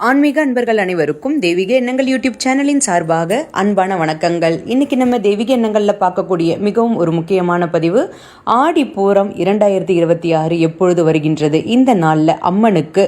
ஆன்மீக அன்பர்கள் அனைவருக்கும் தெய்வீக எண்ணங்கள் யூடியூப் சேனலின் சார்பாக அன்பான வணக்கங்கள். இன்னைக்கு நம்ம தெய்வீக எண்ணங்கள்ல பார்க்கக்கூடிய மிகவும் ஒரு முக்கியமான பதிவு, ஆடி பூரம் 2026 எப்பொழுது வருகின்றது, இந்த நாள்ல அம்மனுக்கு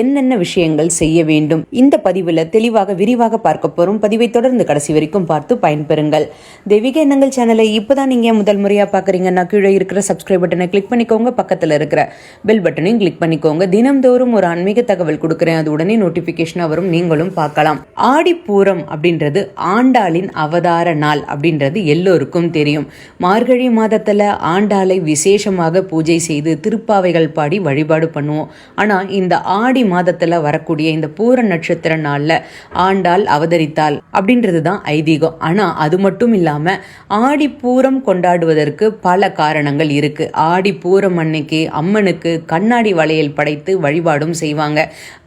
என்னென்ன விஷயங்கள் செய்ய வேண்டும், இந்த பதிவுல தெளிவாக விரிவாக பார்க்க போறோம். பதிவை தொடர்ந்து கடைசி வரைக்கும் பார்த்து பயன்பெறுங்கள். தெய்வீக எண்ணங்கள் சேனலை இப்பதான் நீங்க முதல் முறையா பாக்குறீங்கன்னா கீழே இருக்கிற சப்ஸ்கிரைப் பட்டனை கிளிக் பண்ணிக்கோங்க, பக்கத்துல இருக்கிற பெல் பட்டனையும் கிளிக் பண்ணிக்கோங்க. தினம்தோறும் ஒரு ஆன்மீக தகவல் கொடுக்குறேன், அது உடனே நோட்டிபிகேஷன் வரும், நீங்களும் பார்க்கலாம். ஆடிப்பூரம் அப்படின்றது ஆண்டாளின் அவதார நாள் அப்படின்றது எல்லோருக்கும் தெரியும். மார்கழி மாதத்துல ஆண்டாளை விசேஷமாக பூஜை செய்து திருப்பாவைகள் பாடி வழிபாடு பண்ணுவோம். ஆனா இந்த ஆடி மாதத்துல வரக்கூடிய இந்த பூர நட்சத்திர நாள்ல ஆண்டாள் அவதரித்தாள் அப்படின்றது தான் ஐதீகம். ஆனா அது மட்டும் இல்லாம ஆடிப்பூரம் கொண்டாடுவதற்கு பல காரணங்கள் இருக்கு. ஆடிப்பூரம் அன்னைக்கு அம்மனுக்கு கண்ணாடி வளையல் படைத்து வழிபாடும் செய்வாங்க.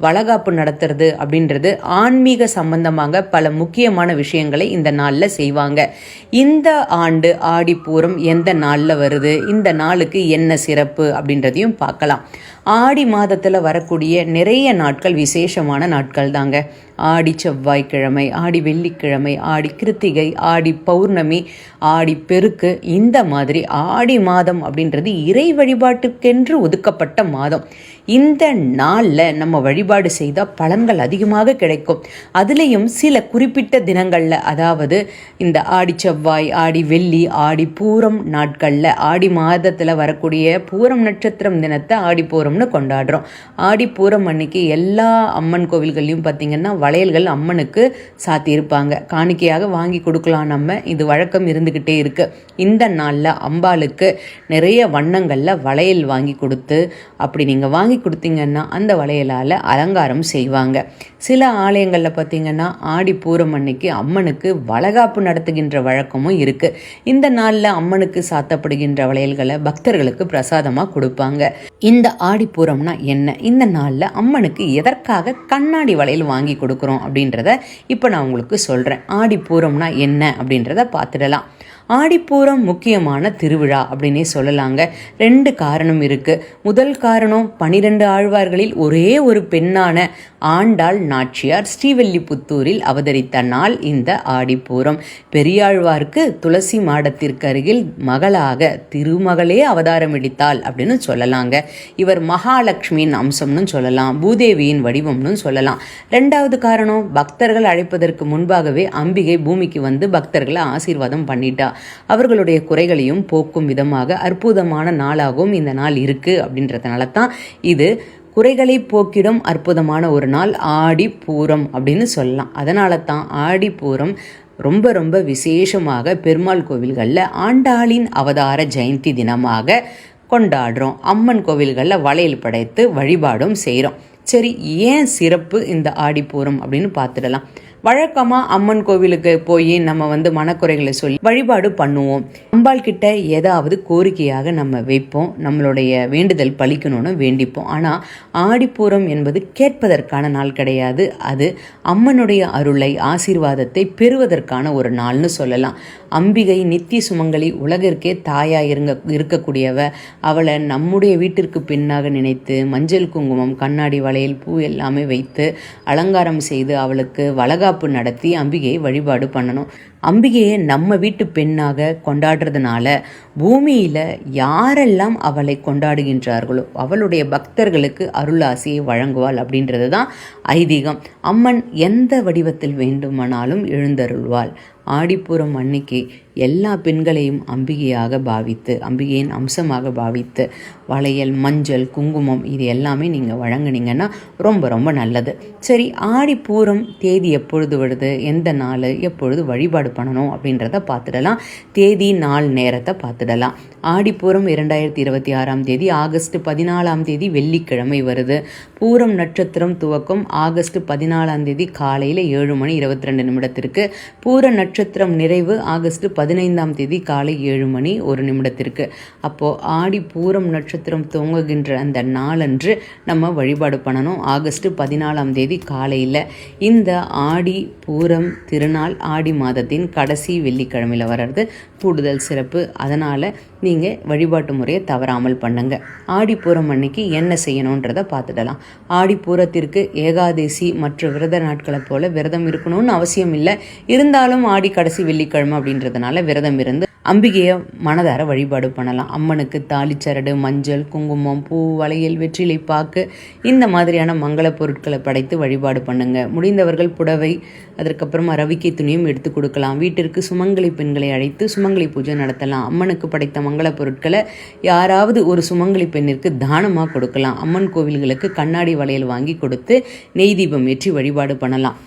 வளகாப்பு நடத்துறது அப்படின்றது ஆன்மீக சம்பந்தமாக பல முக்கியமான விஷயங்களை இந்த நாள்ல செய்வாங்க. இந்த ஆண்டு ஆடிப்பூரம் எந்த நாள்ல வருது, இந்த நாளுக்கு என்ன சிறப்பு அப்படின்றதையும் பார்க்கலாம். ஆடி மாதத்துல வரக்கூடிய நிறைய நாட்கள் விசேஷமான நாட்கள் தாங்க. ஆடி செவ்வாய்க்கிழமை, ஆடி வெள்ளிக்கிழமை, ஆடி கிருத்திகை, ஆடி பௌர்ணமி, ஆடி பெருக்கு, இந்த மாதிரி ஆடி மாதம் அப்படின்றது இறை வழிபாட்டுக்கென்று ஒதுக்கப்பட்ட மாதம். இந்த நாளில் நம்ம வழிபாடு செய்தால் பலன்கள் அதிகமாக கிடைக்கும். அதுலேயும் சில குறிப்பிட்ட தினங்களில், அதாவது இந்த ஆடி செவ்வாய், ஆடி வெள்ளி, ஆடி பூரம் நாட்களில், ஆடி மாதத்தில் வரக்கூடிய பூரம் நட்சத்திரம் தினத்தை ஆடி பூரம்னு கொண்டாடுறோம். ஆடி பூரம் அன்னைக்கு எல்லா அம்மன் கோவில்கள்லையும் பார்த்திங்கன்னா வளையல்கள் அம்மனுக்கு சாத்தியிருப்பாங்க. காணிக்கையாக வாங்கி கொடுக்கலாம். நம்ம இது வழக்கம் இருந்துக்கிட்டே இருக்கு. இந்த நாளில் அம்பாளுக்கு நிறைய வண்ணங்களில் வளையல் வாங்கி கொடுத்து, அப்படி நீங்கள் வாங்கி கொடுத்தீங்கன்னா அந்த வளையலால் அலங்காரம் செய்வாங்க. சில ஆலயங்களில் பார்த்திங்கன்னா ஆடி பூரம் அன்னைக்கு அம்மனுக்கு வளகாப்பு நடத்துகின்ற வழக்கமும் இருக்குது. இந்த நாளில் அம்மனுக்கு சாத்தப்படுகின்ற வளையல்களை பக்தர்களுக்கு பிரசாதமாக கொடுப்பாங்க. இந்த ஆடி பூரம்னா என்ன, இந்த நாளில் அம்மனுக்கு எதற்காக கண்ணாடி வளையல் வாங்கி கொடுக்குறோம் அப்படின்றத இப்போ நான் உங்களுக்கு சொல்கிறேன். ஆடி பூரம்னா என்ன அப்படின்றத பார்த்துடலாம். ஆடிப்பூரம் முக்கியமான திருவிழா அப்படின்னே சொல்லலாங்க. 2 காரணம் இருக்கு. முதல் காரணம், 12 ஆழ்வார்களில் ஒரே ஒரு பெண்ணான ஆண்டாள் நாச்சியார் ஸ்ரீவில்லிபுத்தூரில் அவதரித்த நாள் இந்த ஆடிப்பூரம். பெரியாழ்வாருக்கு துளசி மாடத்திற்கு அருகில் மகளாக திருமகளே அவதாரம் எடுத்தாள் அப்படின்னு சொல்லலாங்க. இவர் மகாலட்சுமியின் அம்சம்னு சொல்லலாம், பூதேவியின் வடிவம்னு சொல்லலாம். 2வது காரணம், பக்தர்கள் அழைப்பதற்கு முன்பாகவே அம்பிகை பூமிக்கு வந்து பக்தர்களை ஆசீர்வாதம் பண்ணிட்டா. அவர்களுடைய குறைகளையும் போக்கும் விதமாக அற்புதமான நாளாகவும் இந்த நாள் இருக்கு. அப்படின்றதுனால தான் இது குறைகளை போக்கிடும் அற்புதமான ஒரு நாள் ஆடி பூரம் அப்படின்னு சொல்லலாம். அதனால தான் ஆடி பூரம் ரொம்ப ரொம்ப விசேஷமாக பெருமாள் கோவில்களில் ஆண்டாளின் அவதார ஜெயந்தி தினமாக கொண்டாடுறோம். அம்மன் கோவில்களில் வளையல் படைத்து வழிபாடும் செய்கிறோம். சரி, ஏன் சிறப்பு இந்த ஆடிப்பூரம் அப்படின்னு பார்த்துடலாம். வழக்கமாக அம்மன் கோவிலுக்கு போய் நம்ம மனக்குறைகளை சொல்லி வழிபாடு பண்ணுவோம். அம்பாள் கிட்ட ஏதாவது கோரிக்கையாக நம்ம வைப்போம், நம்மளுடைய வேண்டுதல் பலிக்கணும்னு வேண்டிப்போம். ஆனால் ஆடிப்பூரம் என்பது கேட்பதற்கான நாள் கிடையாது. அது அம்மனுடைய அருளை, ஆசீர்வாதத்தை பெறுவதற்கான ஒரு நாள்னு சொல்லலாம். அம்பிகை நித்திய சுமங்கலி, உலகிற்கே தாயா இருக்கக்கூடியவ. அவளை நம்முடைய வீட்டிற்கு பெண்ணாக நினைத்து மஞ்சள் குங்குமம், கண்ணாடி வளையல், பூ எல்லாமே வைத்து அலங்காரம் செய்து அவளுக்கு வளகாப்பு நடத்தி அம்பிகையை வழிபாடு பண்ணணும். அம்பிகையை நம்ம வீட்டு பெண்ணாக கொண்டாடுறதுனால பூமியில யாரெல்லாம் அவளை கொண்டாடுகின்றார்களோ அவளுடைய பக்தர்களுக்கு அருளாசியை வழங்குவாள் அப்படின்றது தான் ஐதீகம். அம்மன் எந்த வடிவத்தில் வேண்டுமானாலும் எழுந்தருள்வாள். ஆடிப்பூரம் அன்னைக்கு எல்லா பெண்களையும் அம்பிகையாக பாவித்து, அம்பிகையின் அம்சமாக பாவித்து வளையல், மஞ்சள், குங்குமம் இது எல்லாமே நீங்கள் வழங்குனீங்கன்னா ரொம்ப ரொம்ப நல்லது. சரி, ஆடிப்பூரம் தேதி எப்பொழுது வருது, எந்த நாள், எப்பொழுது வழிபாடு பண்ணணும் அப்படின்றத பார்த்துடலாம். தேதி, நாள், நேரத்தை பார்த்துடலாம். ஆடிப்பூரம் 2026 தேதி ஆகஸ்ட் 14 தேதி வெள்ளிக்கிழமை வருது. பூரம் நட்சத்திரம் துவக்கம் ஆகஸ்ட் 14 தேதி காலையில் 7:22 பூர நட்சத்திரம் நிறைவு ஆகஸ்ட் 15 15ஆம் தேதி காலை 7 மணி 1 நிமிடத்திற்கு. அப்போது ஆடி பூரம் நட்சத்திரம் துவங்குகின்ற அந்த நாளன்று நம்ம வழிபாடு பண்ணணும். ஆகஸ்ட் 14ஆம் தேதி காலையில். இந்த ஆடி பூரம் திருநாள் ஆடி மாதத்தின் கடைசி வெள்ளிக்கிழமையில் வர்றது கூடுதல் சிறப்பு. அதனால் நீங்கள் வழிபாட்டு முறையை தவறாமல் பண்ணுங்க. ஆடிப்பூரம் அன்னைக்கு என்ன செய்யணுன்றதை பார்த்துடலாம். ஆடிப்பூரத்திற்கு ஏகாதசி மற்ற விரத நாட்களை போல் விரதம் இருக்கணும்னு அவசியம் இல்லை. இருந்தாலும் ஆடி கடைசி வெள்ளிக்கிழமை அப்படின்றதுனால விரதம் இருந்து அம்பிகையை மனதார வழிபாடு பண்ணலாம். அம்மனுக்கு தாலிச்சரடு, மஞ்சள், குங்குமம், பூ, வளையல், வெற்றிலை பாக்கு இந்த மாதிரியான மங்கள பொருட்களை படைத்து வழிபாடு பண்ணுங்க. முடிந்தவர்கள் புடவை, அதற்கப்புறமா ரவிக்கை துணியும் எடுத்து கொடுக்கலாம். வீட்டிற்கு சுமங்கலி பெண்களை அழைத்து சுமங்கலி பூஜை நடத்தலாம். அம்மனுக்கு படைத்த மங்கள பொருட்களை யாராவது ஒரு சுமங்கலி பெண்ணிற்கு தானமாக கொடுக்கலாம். அம்மன் கோவில்களுக்கு கண்ணாடி வளையல் வாங்கி கொடுத்து நெய் தீபம் ஏற்றி வழிபாடு பண்ணலாம்.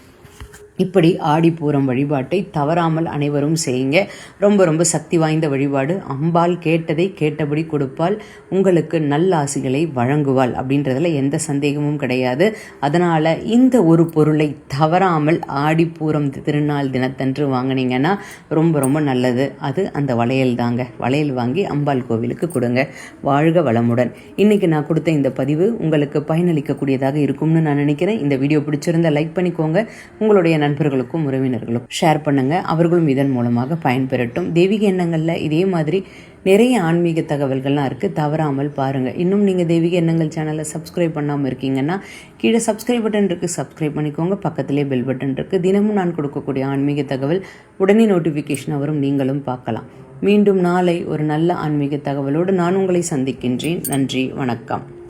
இப்படி ஆடிப்பூரம் வழிபாட்டை தவறாமல் அனைவரும் செய்யுங்க. ரொம்ப ரொம்ப சக்தி வாய்ந்த வழிபாடு. அம்பாள் கேட்டதை கேட்டபடி கொடுப்பாள், உங்களுக்கு நல்ல ஆசிகளை வழங்குவாள் அப்படின்றதுல எந்த சந்தேகமும் கிடையாது. அதனால் இந்த ஒரு பொருளை தவறாமல் ஆடிப்பூரம் திருநாள் தினத்தன்று வாங்கினீங்கன்னா ரொம்ப ரொம்ப நல்லது. அது அந்த வளையல் தாங்க. வளையல் வாங்கி அம்பாள் கோவிலுக்கு கொடுங்க. வாழ்க வளமுடன். இன்றைக்கி நான் கொடுத்த இந்த பதிவு உங்களுக்கு பயனளிக்கக்கூடியதாக இருக்கும்னு நான் நினைக்கிறேன். இந்த வீடியோ பிடிச்சிருந்தா லைக் பண்ணிக்கோங்க. உங்களுடைய நண்பர்களுக்கும் உறவினர்களுக்கும் ஷேர் பண்ணுங்க. அவர்களும் இதன் மூலமாக பயன்பெறட்டும். தெய்வீக எண்ணங்களில் இதே மாதிரி நிறைய ஆன்மீக தகவல்கள்லாம் இருக்குது, தவறாமல் பாருங்கள். இன்னும் நீங்கள் தெய்வீக எண்ணங்கள் சேனலை சப்ஸ்கிரைப் பண்ணாமல் இருக்கீங்கன்னா கீழே சப்ஸ்கிரைப் பட்டன் இருக்குது, சப்ஸ்கிரைப் பண்ணிக்கோங்க. பக்கத்திலே பெல் பட்டன் இருக்குது. தினமும் நான் கொடுக்கக்கூடிய ஆன்மீக தகவல் உடனே நோட்டிஃபிகேஷன் வரும், நீங்களும் பார்க்கலாம். மீண்டும் நாளை ஒரு நல்ல ஆன்மீக தகவலோடு நான் உங்களை சந்திக்கின்றேன். நன்றி, வணக்கம்.